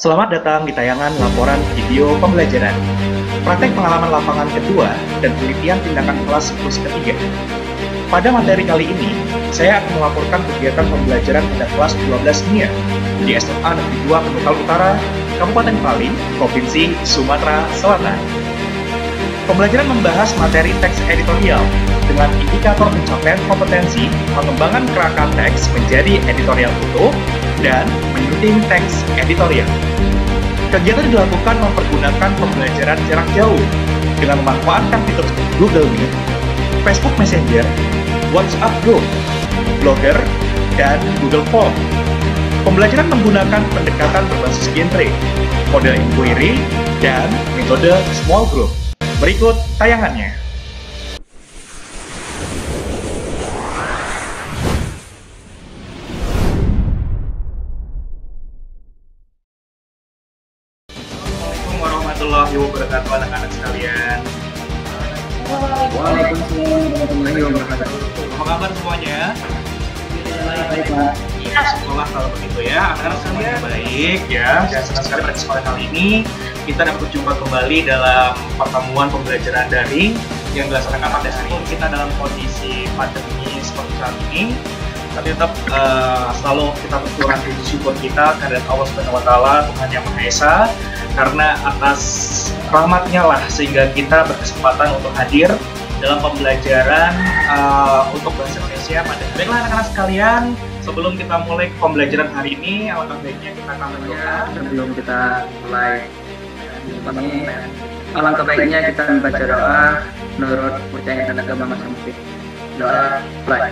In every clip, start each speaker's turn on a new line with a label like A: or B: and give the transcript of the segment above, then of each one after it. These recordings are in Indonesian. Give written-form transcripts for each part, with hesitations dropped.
A: Selamat datang di tayangan laporan video pembelajaran. Praktek pengalaman lapangan kedua dan penelitian tindakan kelas siklus ketiga. Pada materi kali ini, saya akan melaporkan kegiatan pembelajaran pada kelas 12 kimia di SMA Negeri 2 Penutal Utara, Kabupaten Pali, Provinsi Sumatera Selatan. Pembelajaran membahas materi teks editorial dengan indikator pencapaian kompetensi pengembangan kerangka teks menjadi editorial utuh dan menyunting teks editorial. Kegiatan dilakukan mempergunakan pembelajaran jarak jauh dengan memanfaatkan fitur Google Meet, Facebook Messenger, WhatsApp Group, Blogger, dan Google Form. Pembelajaran menggunakan pendekatan berbasis genre, model inquiry, dan metode small group. Berikut tayangannya. Assalamualaikum warahmatullahi wabarakatuh anak-anak sekalian.
B: Waalaikumsalam warahmatullahi wabarakatuh.
A: Apa kabar semuanya?
B: Baik, Pak.
A: Ya, sekolah kalau begitu ya. Anak-anak sekalian baik ya. Dan senang sekali pada kesempatan kali ini kita dapat berjumpa kembali dalam pertemuan pembelajaran daring yang dilaksanakan pada hari ini. Kita dalam kondisi pandemi seperti saat ini, tapi tetap selalu kita berkurang puji syukur kita kehadirat Allah Subhanahu Wa Taala, Tuhan Yang Maha Esa, karena atas rahmatnya lah sehingga kita berkesempatan untuk hadir dalam pembelajaran untuk bahasa Indonesia pada. Baiklah anak-anak sekalian, sebelum kita mulai pembelajaran hari ini, alangkah baiknya kita akan berdoa.
B: Sebelum kita mulai ini, alangkah baiknya kita membaca doa menurut percayaan agama masing-masing. Doa selesai.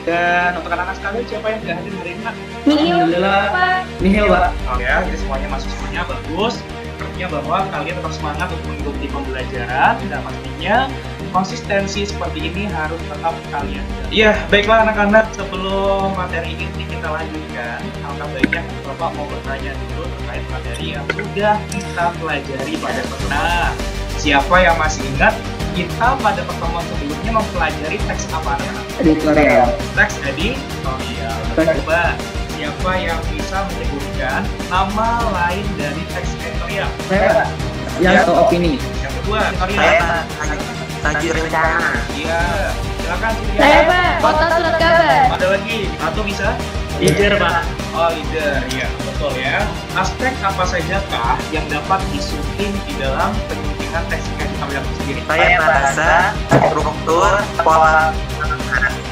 A: Dan untuk anak-anak sekalian, siapa yang tidak hadir hari ini?
B: Alhamdulillah. Nihil, Pak.
A: Oh ya, jadi semuanya masuk semuanya bagus. Artinya bahwa kalian tetap semangat untuk mengikuti pembelajaran dan pastinya konsistensi seperti ini harus tetap kalian. Iya, baiklah anak-anak, sebelum materi ini kita lanjutkan, alangkah baiknya Bapak mau bertanya dulu terkait materi yang sudah kita pelajari pada pernah. Siapa yang masih ingat kita pada pertemuan sebelumnya mempelajari teks apa?
B: Editorial.
A: Teks editorial. Coba siapa yang bisa menyebutkan nama lain dari teks editorial?
B: Saya, Pak. Yang atau opini.
A: Yang kedua, editorial.
C: Saya Tajuk rencana.
A: Iya, silakan.
D: Saya Pak, kota surat kabar.
A: Ada lagi? Atau bisa?
B: Leader, Pak.
A: Oh, leader, iya, betul ya. Aspek apa sajakah yang dapat disunting di dalam penyuntingan teks editorial itu sendiri?
C: Saya bahasa, struktur, pola.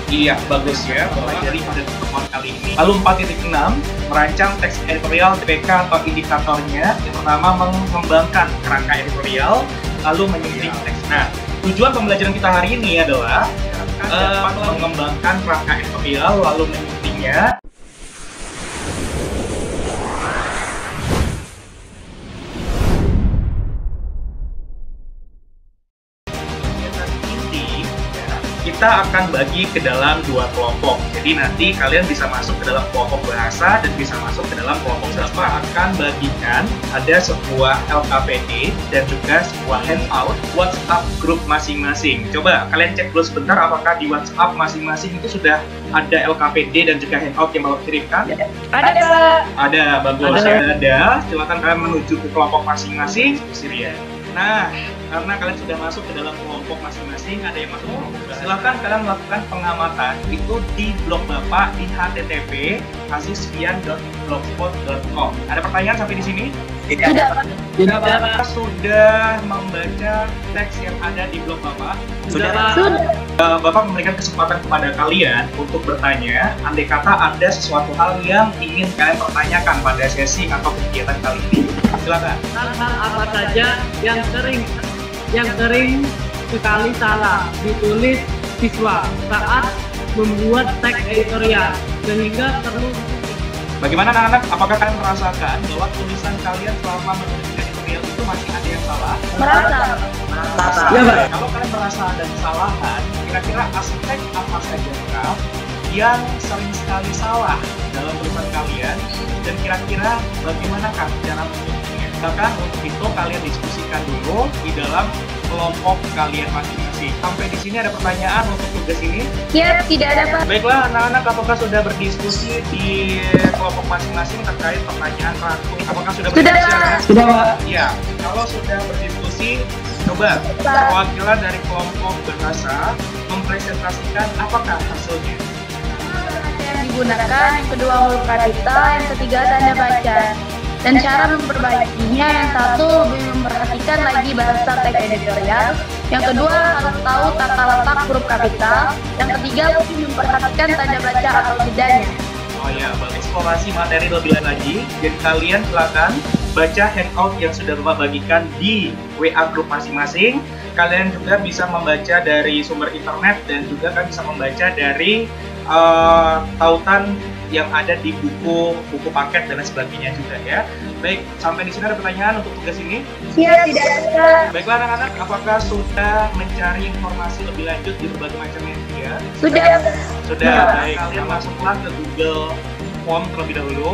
A: Iya, bagus ya. Pelajari pada pertemuan kali ini. Lalu 4.6, merancang teks editorial TPK atau indikatornya. Yang pertama, mengembangkan kerangka editorial, lalu menyunting teks. Nah, tujuan pembelajaran kita hari ini adalah dapat mengembangkan kerangka editorial, lalu menyuntingnya. Kita akan bagi ke dalam dua kelompok. Jadi nanti kalian bisa masuk ke dalam kelompok bahasa dan bisa masuk ke dalam kelompok sastra. Akan bagikan ada sebuah LKPD dan juga sebuah handout WhatsApp grup masing-masing. Coba kalian cek dulu sebentar apakah di WhatsApp masing-masing itu sudah ada LKPD dan juga handout yang Bapak kirimkan?
D: Ada Pak.
A: Ada, bagus. Ada. Silakan kalian menuju ke kelompok masing-masing. Nah, karena kalian sudah masuk ke dalam kelompok masing-masing, ada yang masuk kelompok. Silakan kalian melakukan pengamatan itu di blog Bapak di http://kasihsekian.blogspot.com. Ada pertanyaan sampai di sini?
D: Tidak Pak.
B: Tidak, Pak.
A: Kita sudah membaca teks yang ada di blog Bapak.
C: Sudah, Pak.
D: Sudah.
A: Bapak memberikan kesempatan kepada kalian untuk bertanya, andai kata ada sesuatu hal yang ingin kalian pertanyakan pada sesi atau kegiatan kali ini. Silakan.
E: Hal-hal apa saja yang sering sekali salah ditulis siswa saat membuat teks editorial sehingga perlu.
A: Bagaimana anak-anak? Apakah kalian merasakan bahwa tulisan kalian selama menulis editorial itu masih ada yang salah?
D: Merasa.
B: Iya, Pak.
A: Kalau kalian merasa ada kesalahan, kira-kira aspek apa saja yang sering sekali salah dalam tulisan kalian dan kira-kira bagaimanakah cara menyelesaikannya? Bahkan untuk itu kalian diskusikan dulu di dalam kelompok kalian masing-masing. Sampai di sini ada pertanyaan untuk tugas ini?
D: Siap, tidak ada Pak.
A: Baiklah anak-anak, apakah sudah berdiskusi di kelompok masing-masing terkait pertanyaan Ratu? Apakah sudah berdiskusi?
D: Pak.
B: Sudah, Pak.
A: Ya, kalau sudah berdiskusi, coba perwakilan dari kelompok bahasa mempresentasikan apakah hasilnya.
D: Yang digunakan, yang kedua huruf kapital, yang ketiga tanda baca. Dan cara memperbaikinya, yang satu lebih memperhatikan lagi bahasa teks editorial, yang kedua harus tahu tata letak huruf kapital, yang ketiga lebih memperhatikan tanda baca atau jedanya.
A: Oh ya, eksplorasi materi lebih lagi. Jadi kalian silakan baca handout yang sudah Bapak bagikan di WA grup masing-masing. Kalian juga bisa membaca dari sumber internet dan juga kan bisa membaca dari tautan yang ada di buku paket dan lain sebagainya juga ya. Baik, sampai di sini ada pertanyaan untuk tugas ini?
D: Siap, tidak ada.
A: Baiklah anak-anak, apakah sudah mencari informasi lebih lanjut di berbagai macam media?
D: Sudah.
A: Sudah, baik. Kalian masuklah ke Google Form terlebih dahulu.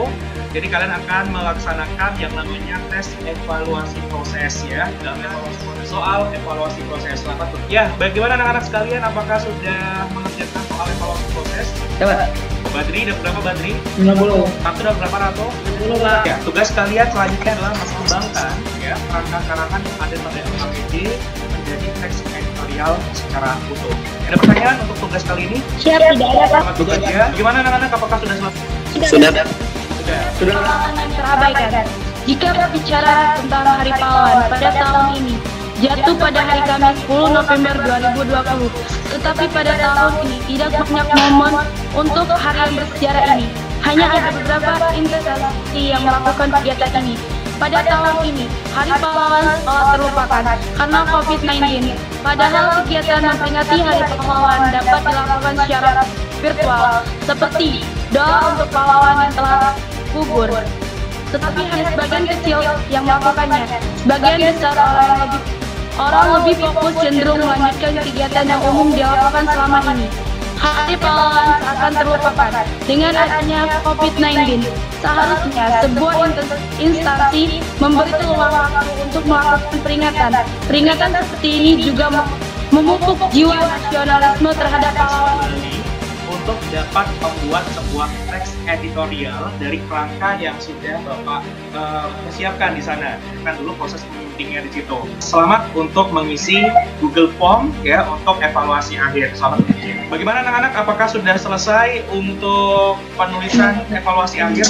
A: Jadi kalian akan melaksanakan yang namanya tes evaluasi proses ya. Dalam evaluasi proses, soal evaluasi proses. Selamat ya. Bagaimana anak-anak sekalian? Apakah sudah mengerjakan soal evaluasi proses?
B: Coba.
A: Badri, dapat berapa Badri?
B: 90.
A: Ratu dapat berapa Ratu?
E: 10 Pak.
A: Ya, tugas kalian selanjutnya adalah mengembangkan ya kerangka-karangan yang ada pada LKPD menjadi teks editorial secara utuh. Ada pertanyaan untuk tugas kali ini?
D: Siap, tidak ada Pak.
A: Selamat tugas ya. Gimana anak-anak? Apakah sudah selesai?
C: Sudah.
A: Sudah.
D: Pengalaman yang terabaikan. Jika berbicara tentang Hari Pahlawan pada tahun ini jatuh pada hari Kamis 10 November 2020, tetapi pada tahun ini tidak banyak momen untuk hari yang bersejarah ini. Hanya ada beberapa instansi yang melakukan kegiatan ini. Pada tahun ini, Hari Pahlawan telah terlupakan karena COVID-19. Padahal kegiatan memperingati Hari Pahlawan dapat dilakukan secara virtual, seperti doa untuk pahlawan yang telah gugur. Tetapi hanya sebagian kecil yang melakukannya. Sebagian besar orang lebih fokus cenderung melanjutkan kegiatan yang umum dilakukan selama ini. Hari Pahlawan akan terlupakan dengan adanya COVID-19. Seharusnya sebuah instansi memberi peluang waktu untuk melakukan peringatan. Peringatan seperti ini juga memupuk jiwa nasionalisme terhadap pahlawan.
A: Untuk dapat membuat sebuah teks editorial dari kerangka yang sudah Bapak persiapkan di sana. Kan dulu proses menyuntingnya di situ. Selamat untuk mengisi Google Form ya untuk evaluasi akhir. Selamat menguji. Bagaimana anak-anak? Apakah sudah selesai untuk penulisan evaluasi akhir?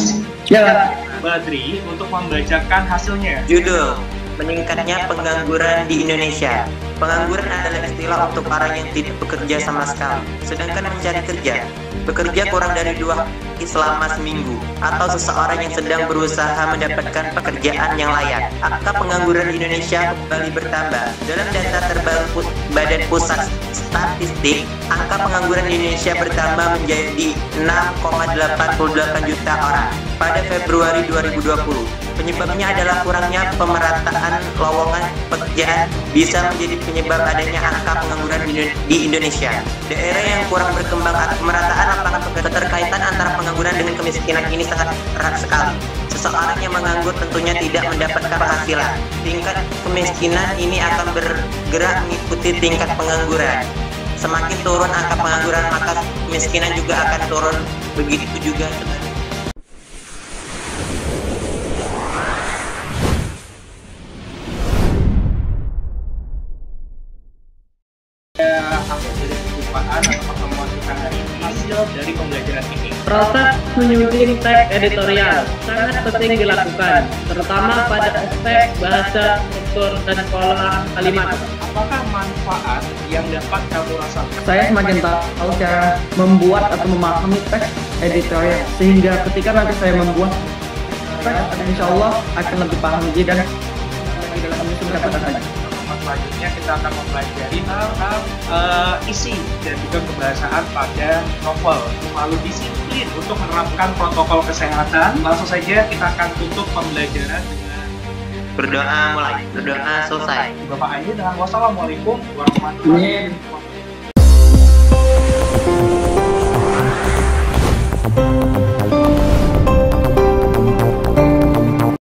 B: Ya.
A: Badri untuk membacakan hasilnya.
C: Judul: Meningkatnya pengangguran di Indonesia. Pengangguran adalah istilah untuk orang yang tidak bekerja sama sekali, sedangkan mencari kerja, bekerja kurang dari 2 kali selama seminggu, atau seseorang yang sedang berusaha mendapatkan pekerjaan yang layak. Angka pengangguran di Indonesia kembali bertambah. Dalam data terbaru Badan Pusat Statistik, angka pengangguran di Indonesia bertambah menjadi 6,88 juta orang pada Februari 2020. Penyebabnya adalah kurangnya pemerataan lowongan pekerjaan bisa menjadi penyebab adanya angka pengangguran di Indonesia. Daerah yang kurang berkembang atau pemerataan lapangan pekerjaan, keterkaitan antara pengangguran dengan kemiskinan ini sangat erat sekali. Seseorang yang menganggur tentunya tidak mendapatkan penghasilan. Tingkat kemiskinan ini akan bergerak mengikuti tingkat pengangguran. Semakin turun angka pengangguran, maka kemiskinan juga akan turun. Begitu juga sebaliknya.
A: Dari pembelajaran ini.
E: Proses menyunting teks editorial sangat penting dilakukan, terutama pada aspek bahasa, struktur, dan pola kalimat.
A: Apakah manfaat yang dapat kamu rasakan?
B: Saya semakin tahu cara membuat atau memahami teks editorial, sehingga ketika nanti saya membuat teks, insya Allah akan lebih paham lagi dan lagi dalam menyusun kata-katanya.
A: Selanjutnya kita akan mempelajari hal-hal isi dan juga kebahasaan pada novel. Lalu disiplin untuk menerapkan protokol kesehatan. Langsung saja kita akan tutup pembelajaran dengan
C: Berdoa mulai, berdoa selesai.
A: Bapak Ayu dengan wassalamualaikum warahmatullahi wabarakatuh.